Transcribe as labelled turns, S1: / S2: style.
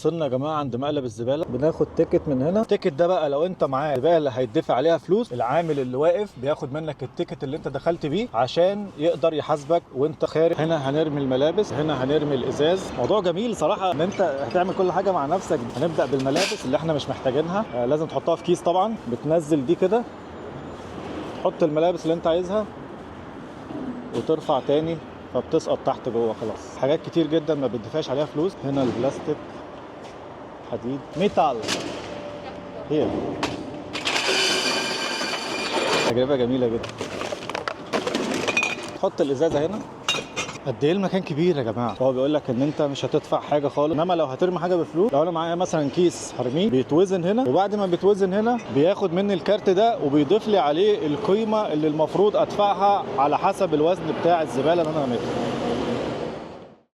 S1: وصلنا يا جماعه عند مقلب الزباله، بناخد تيكت من هنا. التيكت ده بقى لو انت معاه زباله هيدفع عليها فلوس، العامل اللي واقف بياخد منك التيكت اللي انت دخلت بيه عشان يقدر يحاسبك وانت خارج. هنا هنرمي الملابس، هنا هنرمي الازاز. موضوع جميل صراحه ان انت هتعمل كل حاجه مع نفسك. هنبدا بالملابس اللي احنا مش محتاجينها، لازم تحطها في كيس طبعا. بتنزل دي كده، تحط الملابس اللي انت عايزها وترفع تاني فبتسقط تحت جوه. خلاص حاجات كتير جدا ما بتدفعش عليها فلوس. هنا البلاستيك، حديد، ميتال. هي تجربه جميله جدا. تحط الازازه هنا. قد ايه المكان كبير يا جماعه. هو بيقول لك ان انت مش هتدفع حاجه خالص، انما لو هترمي حاجه بفلوس، لو انا معايا مثلا كيس هرميه بيتوزن هنا، وبعد ما بيتوزن هنا بياخد مني الكارت ده وبيضيف لي عليه القيمه اللي المفروض ادفعها على حسب الوزن بتاع الزباله اللي انا رميتها.